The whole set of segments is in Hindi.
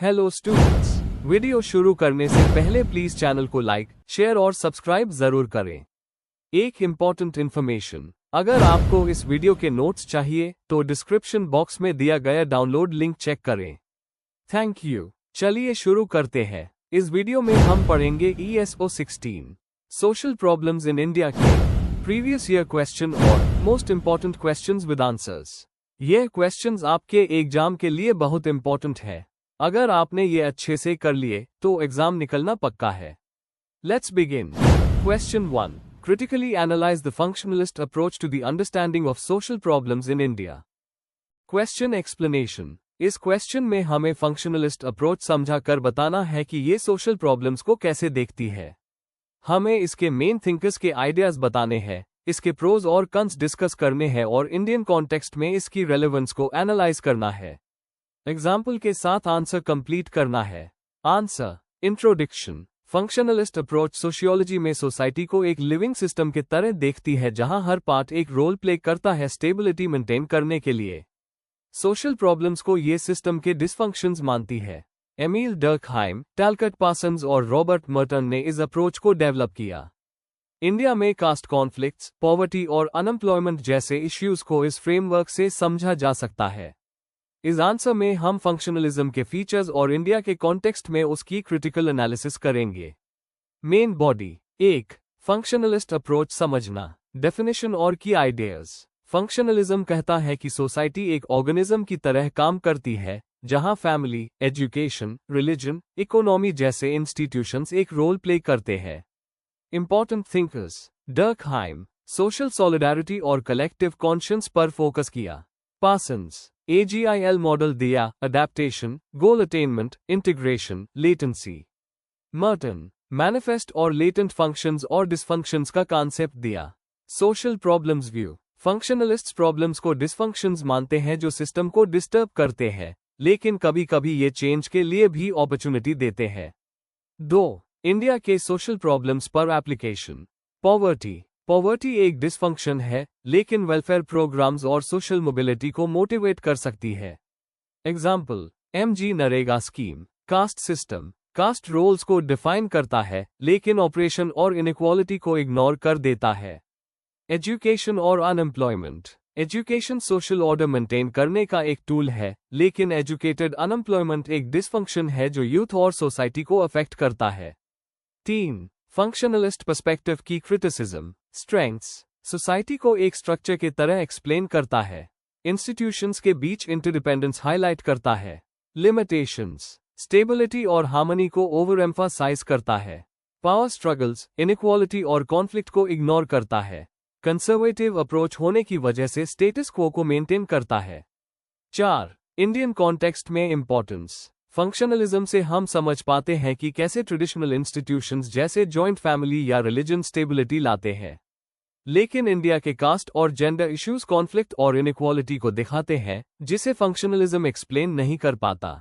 हेलो स्टूडेंट्स, वीडियो शुरू करने से पहले प्लीज चैनल को लाइक, शेयर और सब्सक्राइब जरूर करें। एक इम्पॉर्टेंट इन्फॉर्मेशन, अगर आपको इस वीडियो के नोट्स चाहिए तो डिस्क्रिप्शन बॉक्स में दिया गया डाउनलोड लिंक चेक करें। Thank you. चलिए शुरू करते हैं। इस वीडियो में हम पढ़ेंगे ESO 16 social problems in India के प्रीवियस ईयर क्वेश्चन और most important questions with answers. ये क्वेश्चंस आपके एग्जाम के लिए बहुत इम्पॉर्टेंट है। अगर आपने ये अच्छे से कर लिए तो एग्जाम निकलना पक्का है। Let's begin. Question 1, critically analyze the functionalist approach to the understanding of social problems in India. Question explanation. इस क्वेश्चन में हमें फंक्शनलिस्ट अप्रोच समझा कर बताना है कि ये सोशल प्रॉब्लम्स को कैसे देखती है। हमें इसके मेन थिंकर्स के आइडियाज बताने हैं, इसके प्रोज और कॉन्स डिस्कस करने हैं और इंडियन कॉन्टेक्स्ट में इसकी रेलेवेंस को एनालाइज करना है। एग्जाम्पल के साथ आंसर कंप्लीट करना है। Answer. Introduction. Functionalist approach sociology में सोसाइटी को एक लिविंग सिस्टम के तरह देखती है जहां हर पार्ट एक रोल प्ले करता है स्टेबिलिटी मेंटेन करने के लिए। सोशल प्रॉब्लम्स को ये सिस्टम के डिसफंक्शंस मानती है। एमिल डर्कहाइम, टैलकट पार्सन्स और रॉबर्ट मर्टन ने इस अप्रोच को डेवलप किया। इंडिया में कास्ट कॉन्फ्लिक्ट्स, पॉवर्टी और अनएम्प्लॉयमेंट जैसे इश्यूज को इस फ्रेमवर्क से समझा जा सकता है। इस आंसर में हम फंक्शनलिज्म के फीचर्स और इंडिया के कॉन्टेक्स्ट में उसकी क्रिटिकल एनालिसिस करेंगे। Main body. 1. फंक्शनलिस्ट अप्रोच समझना, डेफिनेशन और की आइडियाज। फंक्शनलिज्म कहता है कि सोसाइटी एक ऑर्गेनिज्म की तरह काम करती है जहां फैमिली, एजुकेशन, रिलीजन, इकोनॉमी जैसे इंस्टीट्यूशंस एक रोल प्ले करते हैं। Important thinkers. Durkheim, social solidarity और कलेक्टिव कॉन्शियंस पर फोकस किया। पार्सन्स, AGIL मॉडल दिया, adaptation, goal attainment, integration, latency. Merton, manifest और लेटेंट फंक्शंस और डिसफंक्शंस का कॉन्सेप्ट दिया। Social problems view. Functionalists problems को डिसफंक्शंस मानते हैं जो सिस्टम को डिस्टर्ब करते हैं, लेकिन कभी कभी ये चेंज के लिए भी अपॉर्चुनिटी देते हैं। 2. इंडिया के सोशल प्रॉब्लम्स पर एप्लीकेशन। पॉवर्टी एक डिसफंक्शन है, लेकिन वेलफेयर प्रोग्राम्स और सोशल मोबिलिटी को मोटिवेट कर सकती है। Example, MG NREGA scheme. Caste system, caste roles को डिफाइन करता है, लेकिन ऑपरेशन और इनइक्वालिटी को इग्नोर कर देता है। एजुकेशन और unemployment. Education social order maintain करने का एक टूल है, लेकिन एजुकेटेड अनएम्प्लॉयमेंट एक डिसफंक्शन है जो यूथ और सोसाइटी को अफेक्ट करता है। 3. फंक्शनलिस्ट पर्सपेक्टिव की क्रिटिसिज्म। स्ट्रेंथ्स, सोसाइटी को एक स्ट्रक्चर के तरह एक्सप्लेन करता है। इंस्टीट्यूशंस के बीच इंटरडिपेंडेंस हाईलाइट करता है। लिमिटेशंस, स्टेबिलिटी और हार्मनी को ओवर एम्फासाइज करता है। पावर स्ट्रगल्स, इनइक्वालिटी और कॉन्फ्लिक्ट को इग्नोर करता है। कंजर्वेटिव अप्रोच होने की वजह से स्टेटस क्वो को मेंटेन करता है। 4. इंडियन कॉन्टेक्स्ट में इंपॉर्टेंस। फंक्शनलिज्म से हम समझ पाते हैं कि कैसे ट्रेडिशनल इंस्टीट्यूशंस जैसे जॉइंट फैमिली या रिलीजन स्टेबिलिटी लाते हैं, लेकिन इंडिया के कास्ट और जेंडर इश्यूज कॉन्फ्लिक्ट और इनइक्वालिटी को दिखाते हैं, जिसे फंक्शनलिज्म एक्सप्लेन नहीं कर पाता।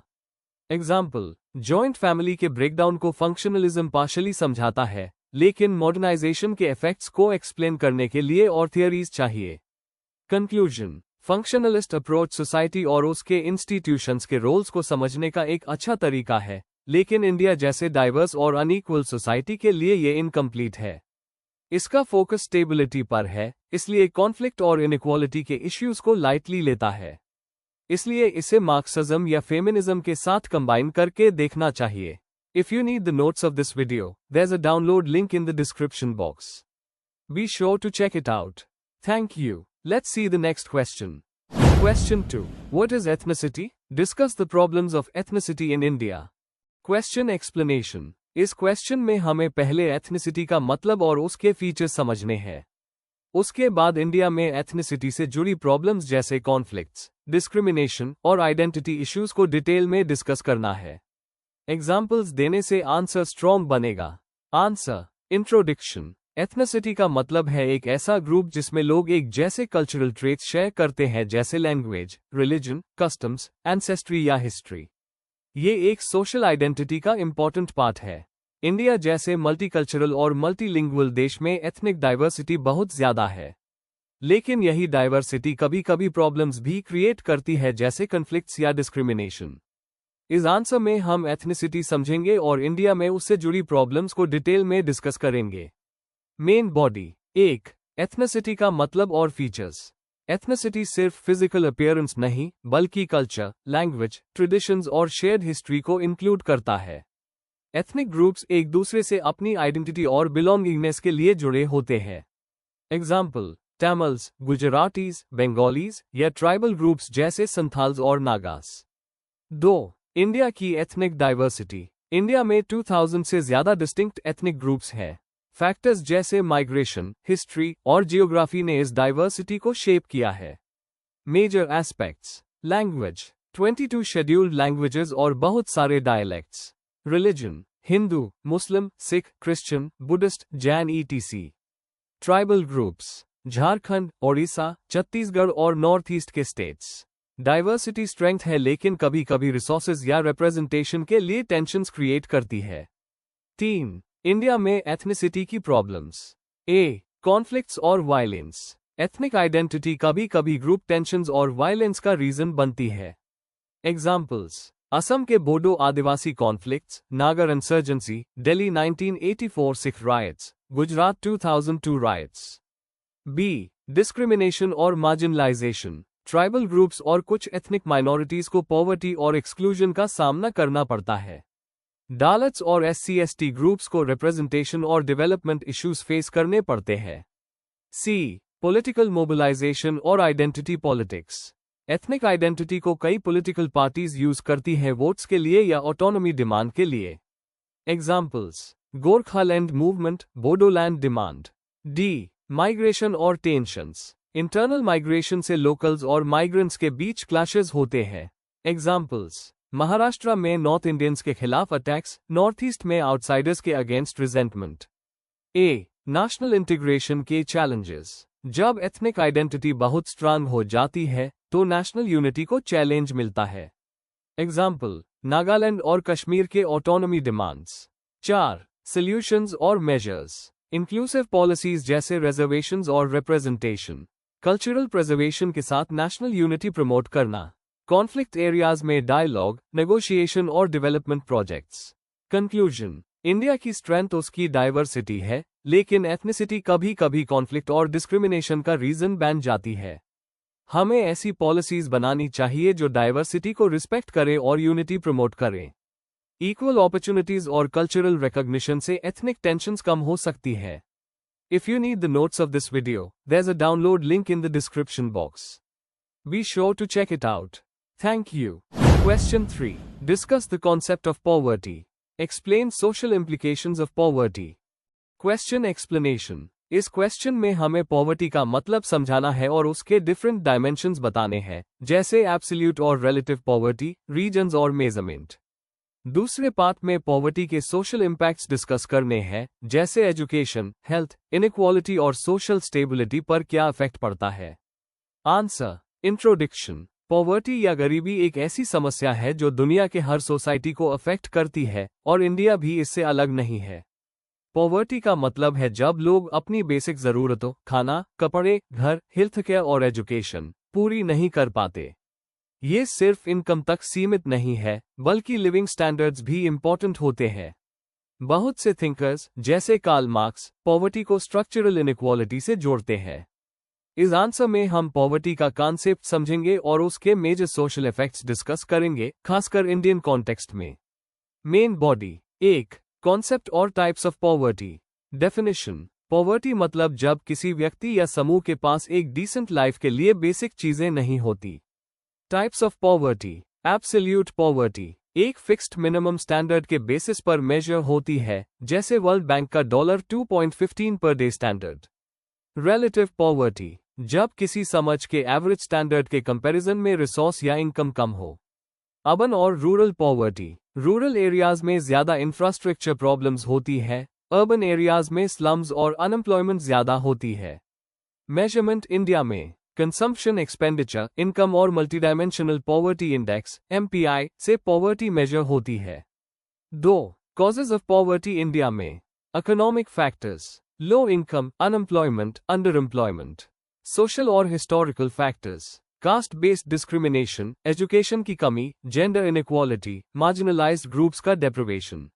एग्जाम्पल, जॉइंट फैमिली के ब्रेकडाउन को फंक्शनलिज्म पार्शली समझाता है, लेकिन मॉडर्नाइजेशन के इफेक्ट्स को एक्सप्लेन करने के लिए और थियरीज चाहिए। कंक्लूजन। फंक्शनलिस्ट अप्रोच सोसाइटी और उसके इंस्टीट्यूशंस के रोल्स को समझने का एक अच्छा तरीका है, लेकिन इंडिया जैसे डाइवर्स और अनइक्वल सोसाइटी के लिए ये इनकम्प्लीट है। इसका फोकस स्टेबिलिटी पर है, इसलिए कॉन्फ्लिक्ट और इनइक्वालिटी के इश्यूज को लाइटली लेता है। इसलिए इसे मार्क्सिज्म या फेमिनिज्म के साथ कंबाइन करके देखना चाहिए। If you need the notes of this video, there's a download link in the description box. Be sure to check it out. Thank you. Let's see the next question. Question 2. What is ethnicity? Discuss the problems of ethnicity in India. Question explanation. इस क्वेश्चन में हमें पहले एथनिसिटी का मतलब और उसके फीचर्स समझने हैं। उसके बाद इंडिया में एथनिसिटी से जुड़ी प्रॉब्लम्स जैसे कॉन्फ्लिक्ट्स, डिस्क्रिमिनेशन और आइडेंटिटी इश्यूज को डिटेल में डिस्कस करना है। एग्जाम्पल्स देने से आंसर स्ट्रॉन्ग बनेगा। आंसर। इंट्रोडक्शन। एथनिसिटी का मतलब है एक ऐसा ग्रुप जिसमें लोग एक जैसे कल्चरल ट्रेट्स शेयर करते हैं जैसे लैंग्वेज, रिलीजन, कस्टम्स, एंसेस्ट्री या हिस्ट्री। ये एक सोशल आइडेंटिटी का इंपॉर्टेंट पार्ट है। इंडिया जैसे मल्टीकल्चरल और मल्टीलिंगुअल देश में एथनिक डाइवर्सिटी बहुत ज्यादा है, लेकिन यही डाइवर्सिटी कभी कभी प्रॉब्लम्स भी क्रिएट करती है जैसे कन्फ्लिक्ट्स या डिस्क्रिमिनेशन। इस आंसर में हम एथनिसिटी समझेंगे और इंडिया में उससे जुड़ी प्रॉब्लम्स को डिटेल में डिस्कस करेंगे। Main body. 1. एथनिसिटी का मतलब और फीचर्स। एथनिसिटी सिर्फ फिजिकल अपीयरेंस नहीं, बल्कि कल्चर, लैंग्वेज, ट्रेडिशंस और शेयर्ड हिस्ट्री को इंक्लूड करता है। एथनिक ग्रुप्स एक दूसरे से अपनी आइडेंटिटी और बिलोंगिंगनेस के लिए जुड़े होते हैं। एग्जाम्पल: तमिल्स, गुजरातीज, बंगालीज या ट्राइबल ग्रुप्स जैसे संथाल्स और नागास। 2. इंडिया की एथनिक डाइवर्सिटी। इंडिया में 2000 से ज्यादा डिस्टिंक्ट एथनिक ग्रुप्स हैं। फैक्टर्स जैसे माइग्रेशन, हिस्ट्री और जियोग्राफी ने इस डाइवर्सिटी को शेप किया है। Major aspects. Language, 22 scheduled languages और बहुत सारे dialects. Religion, Hindu, Muslim, Sikh, Christian, Buddhist, Jain etc। Tribal groups, Jharkhand, Odisha, Chhattisgarh और नॉर्थ ईस्ट के स्टेट्स। डाइवर्सिटी स्ट्रेंथ है, लेकिन कभी कभी रिसोर्सेज या रिप्रेजेंटेशन के लिए टेंशन्स क्रिएट करती है। 3. इंडिया में एथनिसिटी की प्रॉब्लम्स। ए. कॉन्फ्लिक्ट्स और वायलेंस। एथनिक आइडेंटिटी कभी कभी ग्रुप टेंशन्स और वायलेंस का रीजन बनती है। एग्जाम्पल्स: असम के Bodo Adivasi conflicts, Naga insurgency, Delhi 1984 Sikh riots, Gujarat 2002 riots. B. Discrimination और मार्जिनलाइजेशन। ट्राइबल ग्रुप्स और कुछ एथनिक माइनॉरिटीज को पॉवर्टी और एक्सक्लूजन का सामना करना पड़ता है। दलित्स और SC/ST ग्रुप्स को रिप्रेजेंटेशन और डेवलपमेंट इश्यूज फेस करने पड़ते हैं। सी. पॉलिटिकल मोबिलाइजेशन और आइडेंटिटी पॉलिटिक्स। एथनिक आइडेंटिटी को कई पॉलिटिकल पार्टीज यूज करती हैं वोट्स के लिए या ऑटोनॉमी डिमांड के लिए। Examples: Gorkhaland movement, Bodoland demand. D. Migration और टेंशन्स। इंटरनल माइग्रेशन से लोकल्स और माइग्रेंट्स के बीच क्लैशेस होते हैं। एग्जाम्पल्स: महाराष्ट्र में नॉर्थ इंडियंस के खिलाफ अटैक्स, नॉर्थ ईस्ट में आउटसाइडर्स के अगेंस्ट रिजेंटमेंट। ए. नेशनल इंटीग्रेशन के चैलेंजेस। जब एथनिक आइडेंटिटी बहुत स्ट्रांग हो जाती है तो नेशनल यूनिटी को चैलेंज मिलता है। एग्जाम्पल: नागालैंड और कश्मीर के ऑटोनॉमी डिमांड्स। 4. सॉल्यूशंस और मेजर्स। इंक्लूसिव पॉलिसीज जैसे रिजर्वेशंस और रिप्रेजेंटेशन। कल्चरल प्रिजर्वेशन के साथ नेशनल यूनिटी प्रमोट करना। कॉन्फ्लिक्ट एरियाज में डायलॉग, नेगोशिएशन और डेवलपमेंट प्रोजेक्ट्स। कंक्लूजन: इंडिया की स्ट्रेंथ उसकी डाइवर्सिटी है, लेकिन एथनिसिटी कभी कभी कॉन्फ्लिक्ट और डिस्क्रिमिनेशन का रीजन बन जाती है। हमें ऐसी पॉलिसीज बनानी चाहिए जो डाइवर्सिटी को रिस्पेक्ट करे और यूनिटी प्रमोट करे। इक्वल अपॉर्चुनिटीज और कल्चरल रिकॉग्निशन से एथनिक टेंशन्स कम हो सकती है। If you need the notes of this video, there's a download link in the description box. Be sure to check it out. Thank you. Question 3. Discuss the concept of poverty. Explain social implications of poverty. Question explanation. इस क्वेश्चन में हमें पॉवर्टी का मतलब समझाना है और उसके डिफरेंट डायमेंशंस बताने हैं, जैसे एब्सोल्यूट और रिलेटिव पॉवर्टी, रीजन्स और मेजरमेंट। दूसरे पार्ट में पॉवर्टी के सोशल इंपैक्ट्स डिस्कस करने हैं, जैसे एजुकेशन, हेल्थ, इनइक्वालिटी और सोशल स्टेबिलिटी पर क्या इफेक्ट पड़ता है। आंसर। इंट्रोडक्शन। पॉवर्टी या गरीबी एक ऐसी समस्या है जो दुनिया के हर सोसाइटी को अफेक्ट करती है और इंडिया भी इससे अलग नहीं है। पॉवर्टी का मतलब है जब लोग अपनी बेसिक जरूरतों, खाना, कपड़े, घर, हेल्थ केयर और एजुकेशन पूरी नहीं कर पाते। ये सिर्फ इनकम तक सीमित नहीं है, बल्कि लिविंग स्टैंडर्ड्स भी इंपॉर्टेंट होते हैं। बहुत से थिंकर्स, जैसे कार्ल मार्क्स, पॉवर्टी को स्ट्रक्चरल इनइक्वालिटी से जोड़ते हैं। इस आंसर में हम पॉवर्टी का कॉन्सेप्ट समझेंगे और उसके मेजर सोशल इफेक्ट्स डिस्कस करेंगे, खासकर इंडियन कॉन्टेक्स्ट में। Main body. 1. कॉन्सेप्ट और types of poverty. Definition. Poverty मतलब जब किसी व्यक्ति या समूह के पास एक डिसेंट लाइफ के लिए बेसिक चीजें नहीं होती। Types of poverty. Absolute poverty एक फिक्स्ड मिनिमम स्टैंडर्ड के बेसिस पर मेजर होती है, जैसे वर्ल्ड बैंक का $2.15 per day standard. Relative poverty जब किसी समझ के एवरेज स्टैंडर्ड के कंपैरिजन में रिसोर्स या इनकम कम हो। अर्बन और रूरल पॉवर्टी रूरल एरियाज में ज्यादा इंफ्रास्ट्रक्चर प्रॉब्लम्स होती है, अर्बन एरियाज में स्लम्स और अनएम्प्लॉयमेंट ज्यादा होती है। मेजरमेंट इंडिया में कंजम्पशन एक्सपेंडिचर, इनकम और मल्टीडायमेंशनल पॉवर्टी इंडेक्स MPI से पॉवर्टी मेजर होती है। 2. कॉजेज ऑफ पॉवर्टी इंडिया में economic factors, low income, unemployment, under employment. Social और historical factors, caste based discrimination, education की कमी, जेंडर इनइक्वालिटी, मार्जिनलाइज्ड ग्रुप्स का डेप्रिवेशन।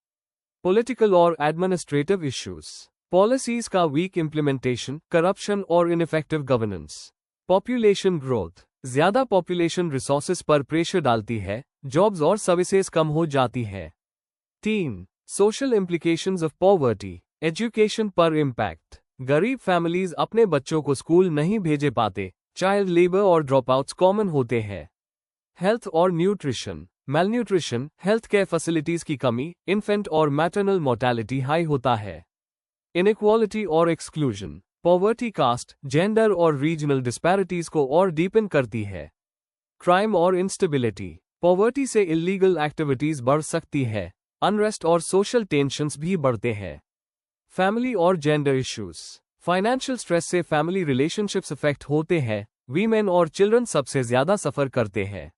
पॉलिटिकल और एडमिनिस्ट्रेटिव इश्यूज, पॉलिसीज का वीक इम्प्लीमेंटेशन, करप्शन और इनइफेक्टिव गवर्नेंस। पॉपुलेशन ग्रोथ, ज्यादा पॉपुलेशन रिसोर्सेज पर प्रेशर डालती है, जॉब्स और सर्विसेज कम हो जाती है। 3. Social implications of poverty, education पर इम्पैक्ट, गरीब फैमिलीज अपने बच्चों को स्कूल नहीं भेजे पाते, चाइल्ड लेबर और ड्रॉपआउट्स कॉमन होते हैं। हेल्थ और nutrition, malnutrition, health care facilities की कमी, इन्फेंट और मैटरनल मोर्टेलिटी हाई होता है। इनइक्वालिटी और एक्सक्लूजन, पॉवर्टी कास्ट, जेंडर और रीजनल डिस्पैरिटीज को और डीपन करती है। क्राइम और इंस्टेबिलिटी, पॉवर्टी से इल्लीगल एक्टिविटीज बढ़ सकती है, अनरेस्ट और सोशल टेंशंस भी बढ़ते हैं। फैमिली और जेंडर इश्यूज, फाइनेंशियल स्ट्रेस से फैमिली रिलेशनशिप्स अफेक्ट होते हैं, वीमेन और चिल्ड्रन सबसे ज्यादा सफर करते हैं।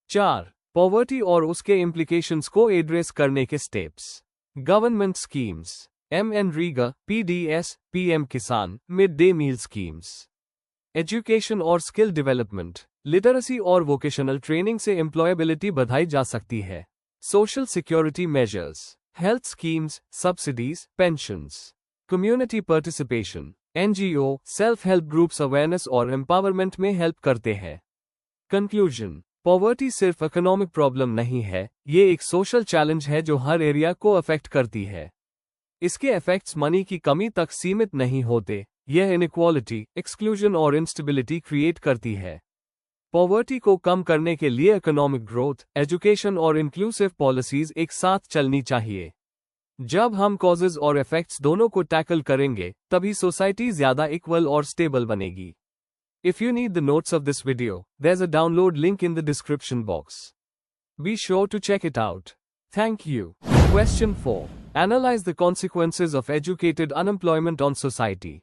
4. पॉवर्टी और उसके इम्प्लीकेशंस को एड्रेस करने के steps. Government schemes, MNREGA, PDS, PM Kisan, mid day meal schemes. Education और स्किल डेवलपमेंट, लिटरेसी और वोकेशनल ट्रेनिंग से एम्प्लॉयबिलिटी बढ़ाई जा सकती है। Social security measures, health schemes, subsidies, pensions. Community participation, NGO, self help groups awareness और एम्पावरमेंट में हेल्प करते हैं। कंक्लूजन, पॉवर्टी सिर्फ इकोनॉमिक प्रॉब्लम नहीं है, ये एक सोशल चैलेंज है जो हर एरिया को अफेक्ट करती है। इसके इफेक्ट्स मनी की कमी तक सीमित नहीं होते, यह इनइक्वालिटी, एक्सक्लूजन और इंस्टेबिलिटी क्रिएट करती है। पॉवर्टी को कम करने के लिए इकोनॉमिक ग्रोथ, एजुकेशन और इंक्लूसिव पॉलिसीज एक साथ चलनी चाहिए। जब हम कॉजेज और इफेक्ट्स दोनों को टैकल करेंगे, तभी सोसाइटी ज्यादा इक्वल और स्टेबल बनेगी। If you need the notes of this video, there's a download link in the description box. Be sure to check it out. Thank you. Question 4. Analyze the consequences of educated unemployment on society.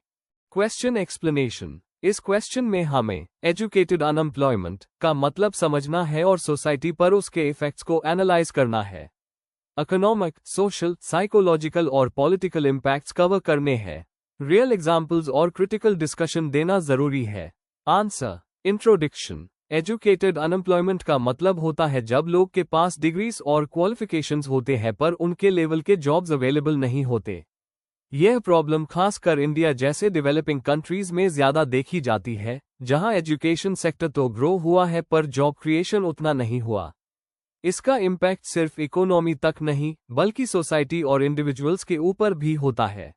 Question explanation. इस क्वेश्चन में हमें एजुकेटेड अनएम्प्लॉयमेंट का मतलब समझना है और सोसाइटी पर उसके इफेक्ट्स को एनालाइज करना है। इकोनॉमिक, सोशल, साइकोलॉजिकल और पॉलिटिकल इम्पैक्ट्स कवर करने हैं। रियल एग्जाम्पल्स और क्रिटिकल डिस्कशन देना जरूरी है। आंसर। इंट्रोडक्शन। एजुकेटेड अनएम्प्लॉयमेंट का मतलब होता है जब लोग के पास डिग्रीज और क्वालिफिकेशंस होते हैं पर उनके लेवल के जॉब्स अवेलेबल नहीं होते। यह प्रॉब्लम खासकर इंडिया जैसे डेवलपिंग कंट्रीज में ज्यादा देखी जाती है, जहां एजुकेशन सेक्टर तो ग्रो हुआ है पर जॉब क्रिएशन उतना नहीं हुआ। इसका इम्पैक्ट सिर्फ इकोनॉमी तक नहीं, बल्कि सोसाइटी और इंडिविजुअल्स के ऊपर भी होता है।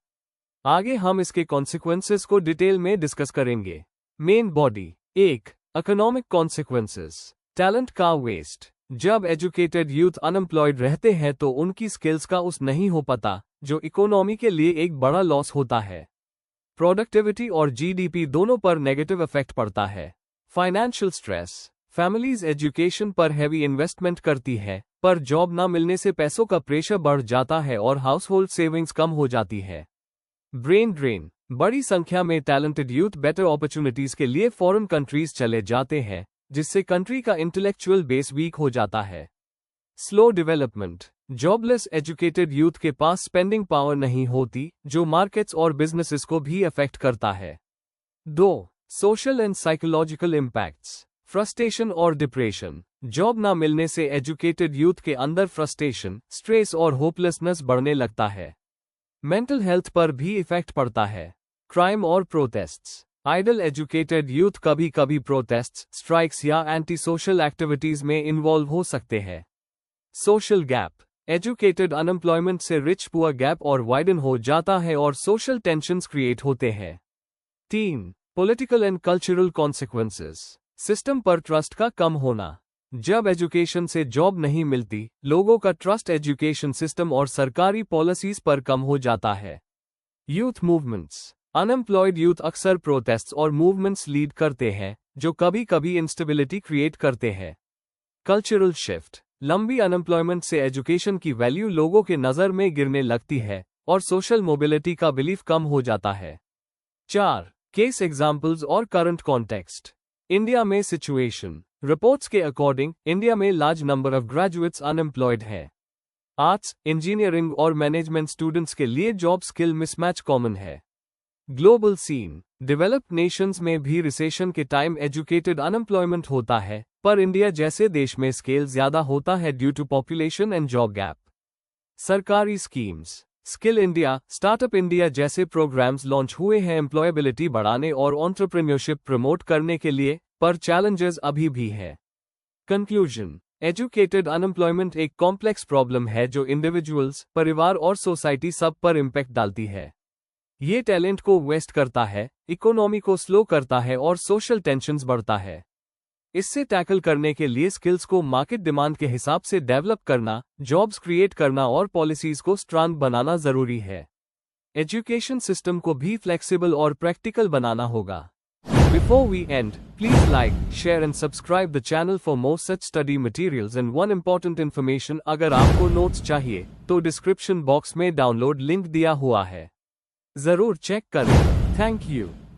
आगे हम इसके कॉन्सिक्वेंसेस को डिटेल में डिस्कस करेंगे। Main body. 1. Economic consequences. Talent का वेस्ट। जब एजुकेटेड यूथ अनएम्प्लॉयड रहते हैं तो उनकी स्किल्स का उस नहीं हो पाता, जो इकोनॉमी के लिए एक बड़ा लॉस होता है। प्रोडक्टिविटी और GDP दोनों पर नेगेटिव इफेक्ट पड़ता है। Financial stress. फैमिलीज एजुकेशन पर हैवी इन्वेस्टमेंट करती है, पर जॉब ना मिलने से पैसों का प्रेशर बढ़ जाता है और हाउस होल्ड सेविंग्स कम हो जाती है। Brain drain. बड़ी संख्या में टैलेंटेड यूथ बेटर अपॉर्चुनिटीज के लिए फॉरेन कंट्रीज चले जाते हैं, जिससे कंट्री का इंटेलेक्चुअल बेस वीक हो जाता है। Slow development. Jobless educated youth के पास स्पेंडिंग पावर नहीं होती, जो मार्केट्स और बिजनेसेस को भी अफेक्ट करता है। 2. Social and psychological impacts. Frustration और डिप्रेशन। जॉब ना मिलने से एजुकेटेड यूथ के अंदर फ्रस्ट्रेशन, स्ट्रेस और होपलेसनेस बढ़ने लगता है। मेंटल हेल्थ पर भी इफेक्ट पड़ता है। क्राइम और प्रोटेस्ट्स। आइडल एजुकेटेड यूथ कभी कभी प्रोटेस्ट्स, स्ट्राइक्स या एंटी सोशल एक्टिविटीज में इन्वॉल्व हो सकते हैं। Social gap. एजुकेटेड अनएम्प्लॉयमेंट से रिच पुअर गैप और वाइडन हो जाता है और सोशल टेंशन्स क्रिएट होते हैं। 3. Political and cultural consequences. System पर ट्रस्ट का कम होना। जब एजुकेशन से जॉब नहीं मिलती, लोगों का ट्रस्ट एजुकेशन सिस्टम और सरकारी पॉलिसीज पर कम हो जाता है। Youth movements. अनएम्प्लॉयड यूथ अक्सर प्रोटेस्ट्स और मूवमेंट्स लीड करते हैं, जो कभी कभी इंस्टेबिलिटी क्रिएट करते हैं। Cultural shift. लंबी अनएम्प्लॉयमेंट से एजुकेशन की वैल्यू लोगों के नज़र में गिरने लगती है और सोशल मोबिलिटी का बिलीफ कम हो जाता है। 4. केस एग्जाम्पल्स और करंट कॉन्टेक्स्ट। इंडिया में सिचुएशन। रिपोर्ट्स के अकॉर्डिंग इंडिया में large number of graduates unemployed है। आर्ट्स, इंजीनियरिंग और मैनेजमेंट स्टूडेंट्स के लिए जॉब स्किल मिसमैच कॉमन है। Global scene. डेवलप्ड नेशंस में भी रिसेशन के टाइम एजुकेटेड अनएम्प्लॉयमेंट होता है, पर इंडिया जैसे देश में स्केल ज्यादा होता है due to population and job gap. सरकारी schemes, skill India, startup India जैसे प्रोग्राम्स लॉन्च हुए हैं एम्प्लॉयबिलिटी बढ़ाने और एंटरप्रेन्योरशिप प्रमोट करने के लिए, पर चैलेंजेस अभी भी है। कंक्लूजन, एजुकेटेड अनएम्प्लॉयमेंट एक कॉम्प्लेक्स प्रॉब्लम है जो इंडिविजुअल्स, परिवार और सोसाइटी सब पर इम्पैक्ट डालती है। ये टैलेंट को वेस्ट करता है, इकोनॉमी को स्लो करता है और सोशल टेंशन्स बढ़ता है। इससे टैकल करने के लिए स्किल्स को मार्केट डिमांड के हिसाब से डेवलप करना, जॉब्स क्रिएट करना और पॉलिसीज को स्ट्रांग बनाना जरूरी है। एजुकेशन सिस्टम को भी फ्लेक्सिबल और प्रैक्टिकल बनाना होगा। Before we end, please like, share and subscribe the channel for more such study materials and one important information अगर आपको नोट्स चाहिए, तो डिस्क्रिप्शन बॉक्स में डाउनलोड लिंक दिया हुआ है। जरूर चेक करें। Thank you.